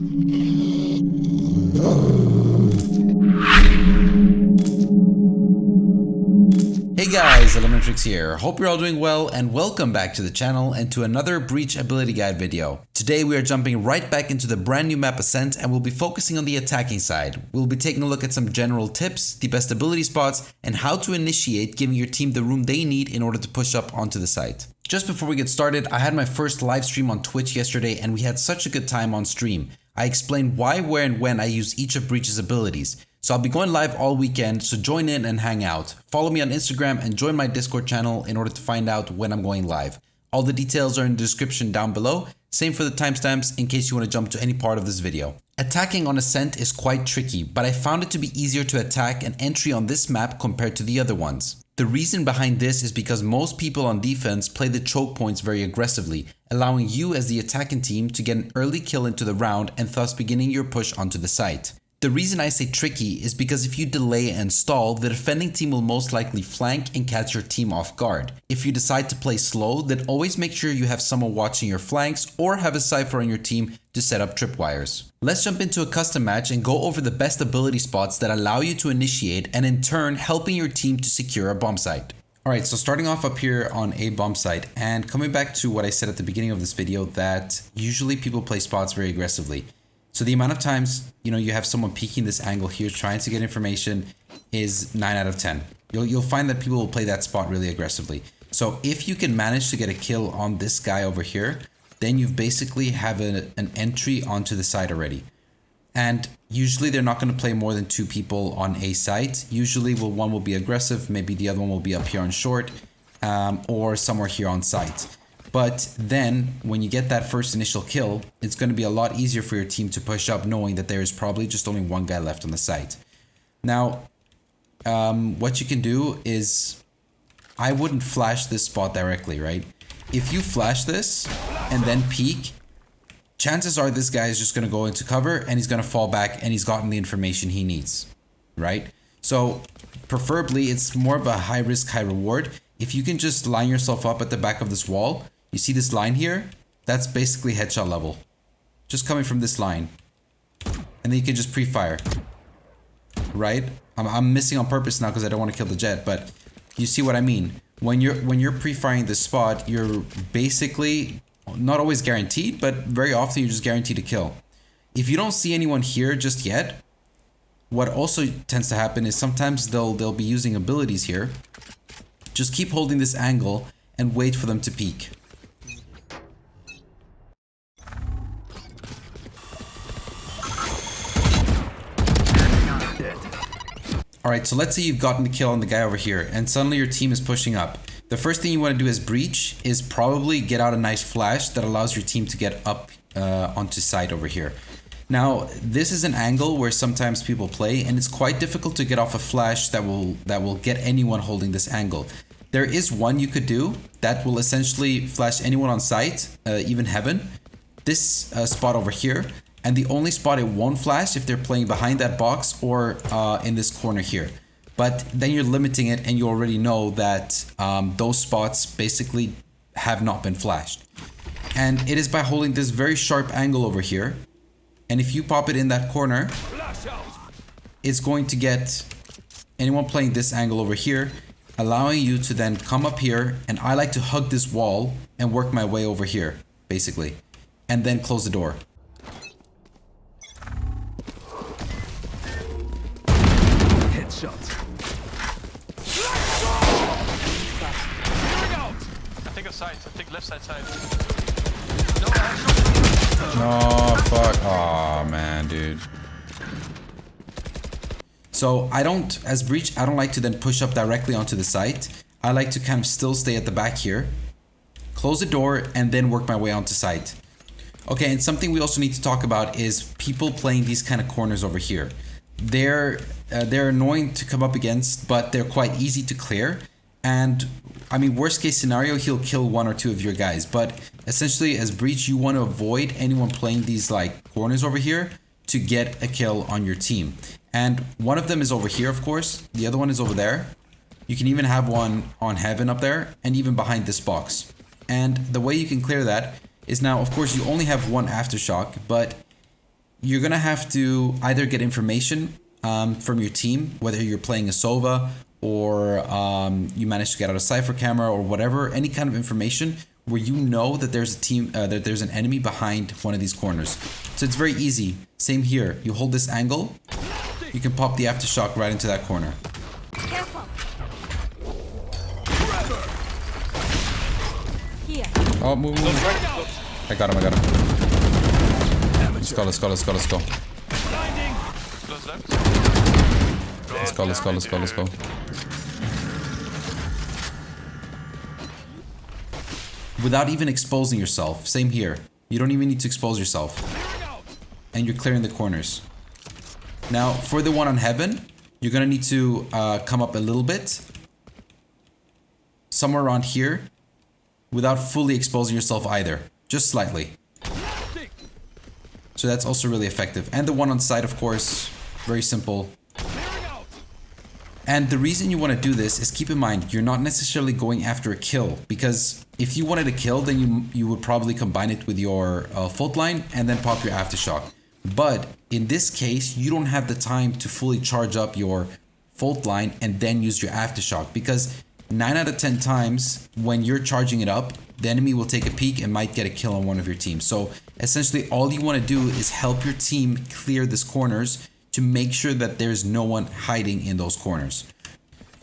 Hey guys, LMNTRIX here. Hope you're all doing well and welcome back to the channel and to another Breach Ability Guide video. Today we are jumping right back into the brand new map Ascent and we'll be focusing on the attacking side. We'll be taking a look at some general tips, the best ability spots, and how to initiate giving your team the room they need in order to push up onto the site. Just before we get started, I had my first live stream on Twitch yesterday and we had such a good time on stream. I explained why, where, and when I use each of Breach's abilities. So I'll be going live all weekend, so join in and hang out. Follow me on Instagram and join my Discord channel in order to find out when I'm going live. All the details are in the description down below. Same for the timestamps in case you want to jump to any part of this video. Attacking on Ascent is quite tricky, but I found it to be easier to attack an entry on this map compared to the other ones. The reason behind this is because most people on defense play the choke points very aggressively, allowing you as the attacking team to get an early kill into the round and thus beginning your push onto the site. The reason I say tricky is because if you delay and stall, the defending team will most likely flank and catch your team off guard. If you decide to play slow, then always make sure you have someone watching your flanks or have a cypher on your team to set up tripwires. Let's jump into a custom match and go over the best ability spots that allow you to initiate and in turn helping your team to secure a bomb site. Alright, so starting off up here on a bomb site and coming back to what I said at the beginning of this video that usually people play spots very aggressively. So the amount of times, you have someone peeking this angle here trying to get information is 9 out of 10. You'll find that people will play that spot really aggressively. So if you can manage to get a kill on this guy over here, then you've basically have an entry onto the site already. And usually they're not going to play more than 2 people on a site. Usually one will be aggressive, maybe the other one will be up here on short, or somewhere here on site. But then when you get that first initial kill, it's going to be a lot easier for your team to push up knowing that there is probably just only one guy left on the site. Now, what you can do is, I wouldn't flash this spot directly, right? If you flash this and then peek, chances are this guy is just going to go into cover and he's going to fall back and he's gotten the information he needs, right? So preferably it's more of a high risk, high reward. If you can just line yourself up at the back of this wall, you see this line here? That's basically headshot level. Just coming from this line. And then you can just pre-fire. Right? I'm missing on purpose now because I don't want to kill the jet, but you see what I mean. When you're pre-firing this spot, you're basically not always guaranteed, but very often you're just guaranteed to kill. If you don't see anyone here just yet, what also tends to happen is sometimes they'll be using abilities here. Just keep holding this angle and wait for them to peek. Alright, so let's say you've gotten the kill on the guy over here and suddenly your team is pushing up. The first thing you want to do as Breach is probably get out a nice flash that allows your team to get up onto site over here. Now, this is an angle where sometimes people play and it's quite difficult to get off a flash that will get anyone holding this angle. There is one you could do that will essentially flash anyone on site, even heaven. This spot over here. And the only spot it won't flash if they're playing behind that box or in this corner here. But then you're limiting it and you already know that those spots basically have not been flashed. And it is by holding this very sharp angle over here. And if you pop it in that corner, it's going to get anyone playing this angle over here, allowing you to then come up here, and I like to hug this wall and work my way over here, basically, and then close the door. Headshot. Here we go. I think a side. I think left side. No, fuck. Aw, man, dude. So as Breach, I don't like to then push up directly onto the site. I like to kind of still stay at the back here, close the door, and then work my way onto site. Okay, and something we also need to talk about is people playing these kind of corners over here. They're annoying to come up against, but they're quite easy to clear. And I mean, worst case scenario, he'll kill 1 or 2 of your guys. But essentially, as Breach, you want to avoid anyone playing these like corners over here to get a kill on your team. And one of them is over here, of course. The other one is over there. You can even have one on heaven up there and even behind this box. And the way you can clear that is now, of course, you only have one aftershock, but you're gonna have to either get information from your team, whether you're playing a Sova or you manage to get out a Cypher camera or whatever, any kind of information where you know that there's a team, that there's an enemy behind one of these corners. So it's very easy. Same here. You hold this angle, you can pop the aftershock right into that corner. Careful. Here. Oh, move. I got him, I got him. Let's go, let's go, let's go, let's go. Close left. Let's go, let's go, let's go, let's go. Without even exposing yourself. Same here. You don't even need to expose yourself. And you're clearing the corners. Now, for the one on Heaven, you're gonna need to come up a little bit. Somewhere around here. Without fully exposing yourself either. Just slightly. So that's also really effective. And the one on site, of course, very simple. And the reason you want to do this is, keep in mind, you're not necessarily going after a kill, because if you wanted a kill, then you would probably combine it with your fault line and then pop your aftershock. But in this case, you don't have the time to fully charge up your fault line and then use your aftershock, because 9 out of 10 times when you're charging it up, the enemy will take a peek and might get a kill on one of your teams. So essentially all you want to do is help your team clear these corners to make sure that there's no one hiding in those corners.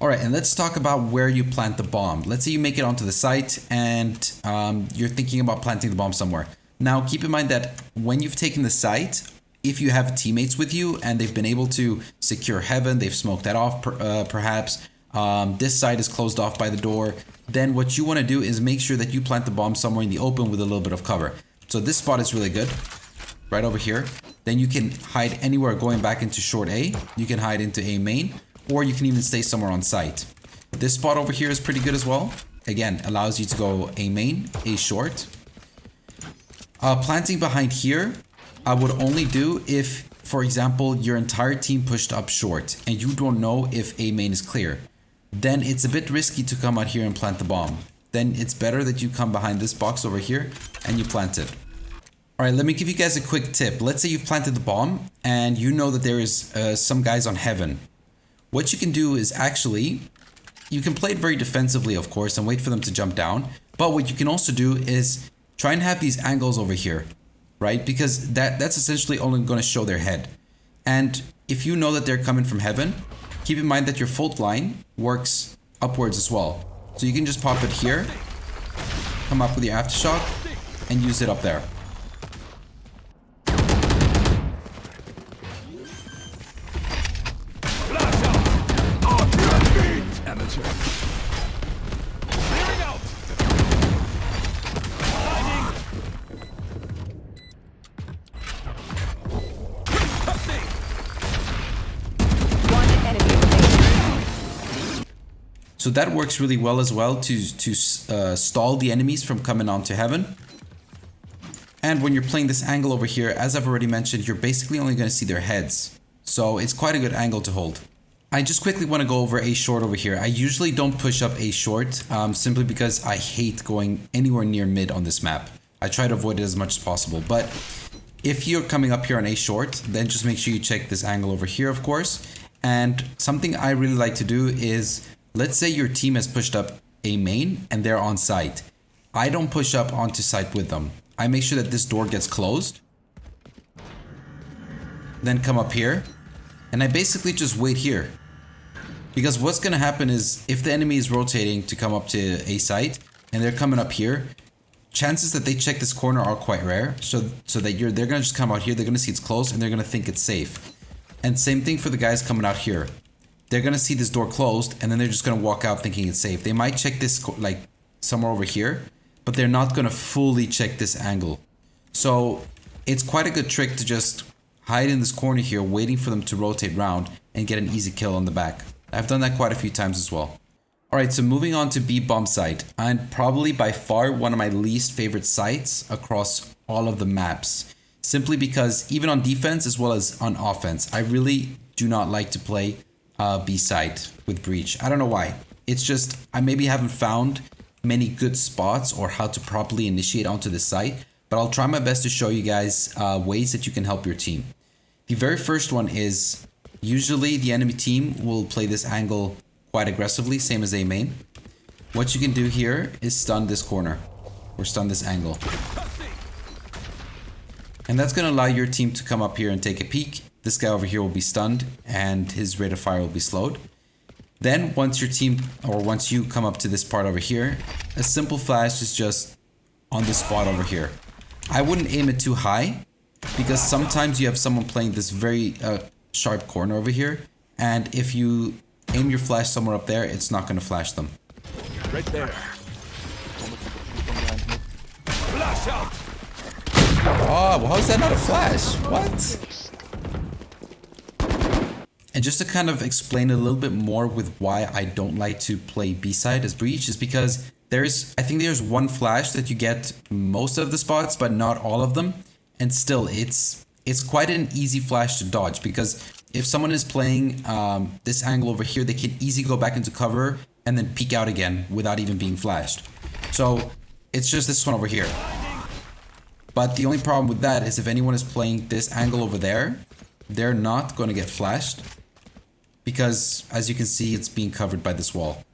Alright, and let's talk about where you plant the bomb. Let's say you make it onto the site and you're thinking about planting the bomb somewhere. Now keep in mind that when you've taken the site, if you have teammates with you and they've been able to secure Heaven, they've smoked that off perhaps, this side is closed off by the door, then what you want to do is make sure that you plant the bomb somewhere in the open with a little bit of cover. So this spot is really good, right over here. Then you can hide anywhere going back into short A, you can hide into A main, or you can even stay somewhere on site. This spot over here is pretty good as well. Again, allows you to go A main, A short. Planting behind here, I would only do if, for example, your entire team pushed up short and you don't know if A main is clear. Then it's a bit risky to come out here and plant the bomb. Then it's better that you come behind this box over here and you plant it. Alright, let me give you guys a quick tip. Let's say you've planted the bomb and you know that there is some guys on Heaven. What you can do is actually, you can play it very defensively, of course, and wait for them to jump down. But what you can also do is try and have these angles over here, right? Because that's essentially only going to show their head. And if you know that they're coming from Heaven, keep in mind that your fault line works upwards as well. So you can just pop it here, come up with your aftershock, and use it up there. So that works really well as well to stall the enemies from coming onto Heaven. And when you're playing this angle over here, as I've already mentioned, you're basically only going to see their heads. So it's quite a good angle to hold. I just quickly want to go over A short over here. I usually don't push up A short simply because I hate going anywhere near mid on this map. I try to avoid it as much as possible. But if you're coming up here on A short, then just make sure you check this angle over here, of course. And something I really like to do is, let's say your team has pushed up A main and they're on site. I don't push up onto site with them. I make sure that this door gets closed. Then come up here. And I basically just wait here. Because what's going to happen is, if the enemy is rotating to come up to A site and they're coming up here, chances that they check this corner are quite rare. So that they're going to just come out here, they're going to see it's closed and they're going to think it's safe. And same thing for the guys coming out here. They're going to see this door closed and then they're just going to walk out thinking it's safe. They might check this like somewhere over here, but they're not going to fully check this angle. So it's quite a good trick to just hide in this corner here, waiting for them to rotate round and get an easy kill on the back. I've done that quite a few times as well. Alright, so moving on to B bomb site. And probably by far one of my least favorite sites across all of the maps. Simply because even on defense as well as on offense, I really do not like to play B site with breach. I don't know why. It's just, I maybe haven't found many good spots or how to properly initiate onto the site. but I'll try my best to show you guys ways that you can help your team. The very first one is usually the enemy team will play this angle quite aggressively, same as A main. What you can do here is stun this corner or stun this angle. And that's going to allow your team to come up here and take a peek. This guy over here will be stunned and his rate of fire will be slowed. Then once your team, or once you come up to this part over here, a simple flash is just on this spot over here. I wouldn't aim it too high because sometimes you have someone playing this very sharp corner over here. And if you aim your flash somewhere up there, it's not going to flash them. Right there. Flash out. Oh, well, how is that not a flash? What? And just to kind of explain a little bit more with why I don't like to play B-side as breach is because I think there's one flash that you get most of the spots, but not all of them. And still, it's quite an easy flash to dodge because if someone is playing this angle over here, they can easily go back into cover and then peek out again without even being flashed. So it's just this one over here. But the only problem with that is if anyone is playing this angle over there, they're not going to get flashed because as you can see, it's being covered by this wall.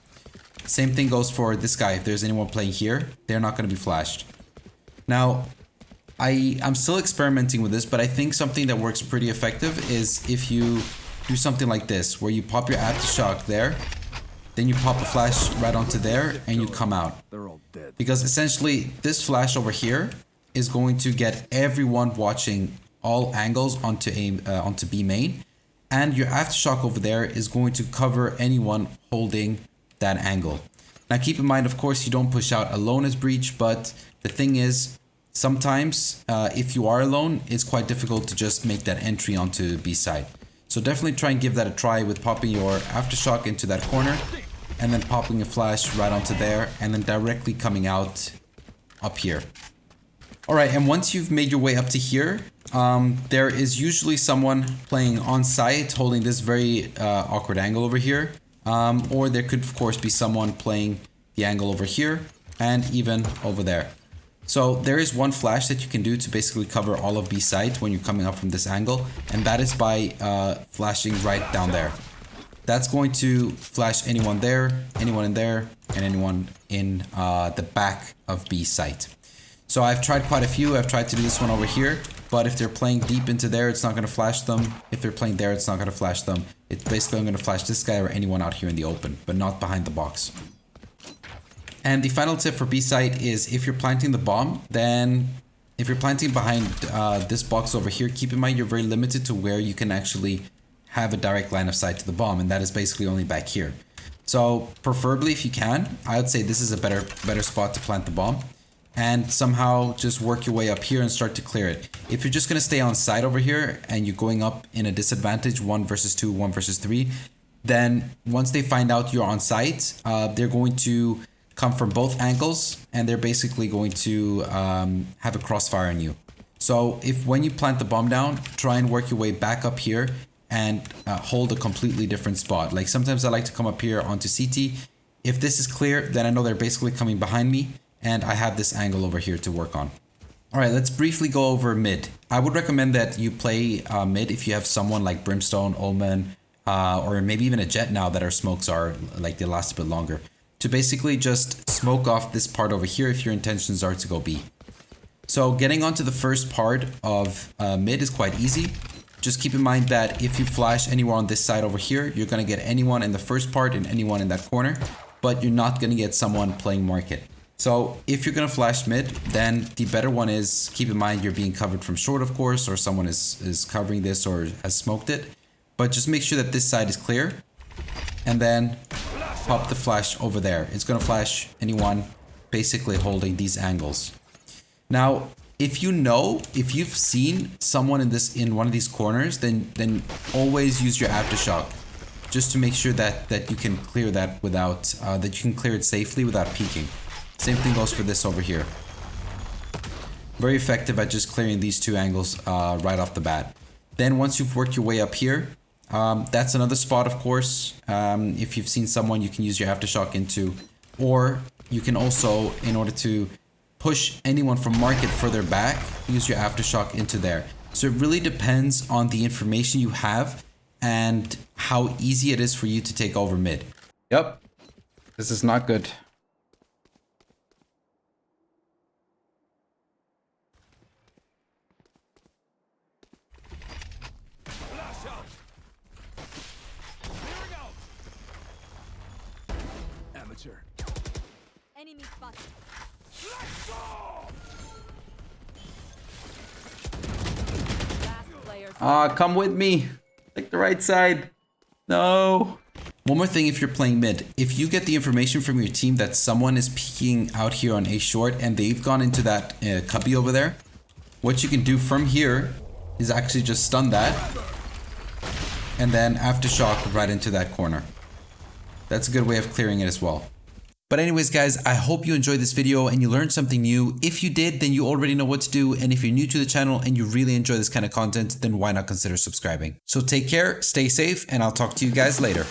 Same thing goes for this guy. If there's anyone playing here, they're not going to be flashed. Now, I'm still experimenting with this, but I think something that works pretty effective is if you do something like this, where you pop your aftershock there, then you pop a flash right onto there, and you come out. They're all dead. Because essentially, this flash over here is going to get everyone watching all angles onto B main, and your aftershock over there is going to cover anyone holding that angle. Now keep in mind, of course, you don't push out alone as breach, but the thing is, sometimes if you are alone, it's quite difficult to just make that entry onto B side. So definitely try and give that a try with popping your aftershock into that corner, and then popping a flash right onto there, and then directly coming out up here. Alright, and once you've made your way up to here, there is usually someone playing on site holding this very awkward angle over here. Or there could of course be someone playing the angle over here and even over there. So there is one flash that you can do to basically cover all of B site when you're coming up from this angle, and that is by flashing right down there. That's going to flash anyone there, anyone in there, and anyone in the back of B site. So I've tried quite a few. I've tried to do this one over here, but if they're playing deep into there, it's not going to flash them. If they're playing there, it's not going to flash them. It's basically I'm going to flash this guy or anyone out here in the open, but not behind the box. And the final tip for B site is if you're planting the bomb, then if you're planting behind this box over here, keep in mind you're very limited to where you can actually have a direct line of sight to the bomb, and that is basically only back here. So preferably if you can, I would say this is a better spot to plant the bomb. And somehow just work your way up here and start to clear it. If you're just going to stay on side over here and you're going up in a disadvantage, 1 versus 2, 1 versus 3, then once they find out you're on site, they're going to come from both angles and they're basically going to have a crossfire on you. So when you plant the bomb down, try and work your way back up here and hold a completely different spot. Like sometimes I like to come up here onto CT. If this is clear, then I know they're basically coming behind me. And I have this angle over here to work on. Alright, let's briefly go over mid. I would recommend that you play mid if you have someone like Brimstone, Omen, or maybe even a Jet now that our smokes are, like, they last a bit longer. To basically just smoke off this part over here if your intentions are to go B. So getting onto the first part of mid is quite easy. Just keep in mind that if you flash anywhere on this side over here, you're going to get anyone in the first part and anyone in that corner, but you're not going to get someone playing market. So if you're going to flash mid, then the better one is keep in mind you're being covered from short, of course, or someone is covering this or has smoked it. But just make sure that this side is clear and then pop the flash over there. It's going to flash anyone basically holding these angles. Now, if you've seen someone in one of these corners, then always use your aftershock just to make sure that you can clear that without, that you can clear it safely without peeking. Same thing goes for this over here. Very effective at just clearing these two angles right off the bat. Then once you've worked your way up here, that's another spot, of course. If you've seen someone, you can use your aftershock into, or you can also, in order to push anyone from market further back, use your aftershock into there. So it really depends on the information you have and how easy it is for you to take over mid. Yep, this is not good. Flash out. Clearing out. Amateur. Enemy spotted. Let's go. Last player. Ah, come with me. Take the right side. No. One more thing if you're playing mid. If you get the information from your team that someone is peeking out here on A short and they've gone into that cubby over there, what you can do from here is actually just stun that and then aftershock right into that corner. That's a good way of clearing it as well. But anyways guys, I hope you enjoyed this video and you learned something new. If you did, then you already know what to do. And if you're new to the channel and you really enjoy this kind of content, then why not consider subscribing? So take care, stay safe, and I'll talk to you guys later.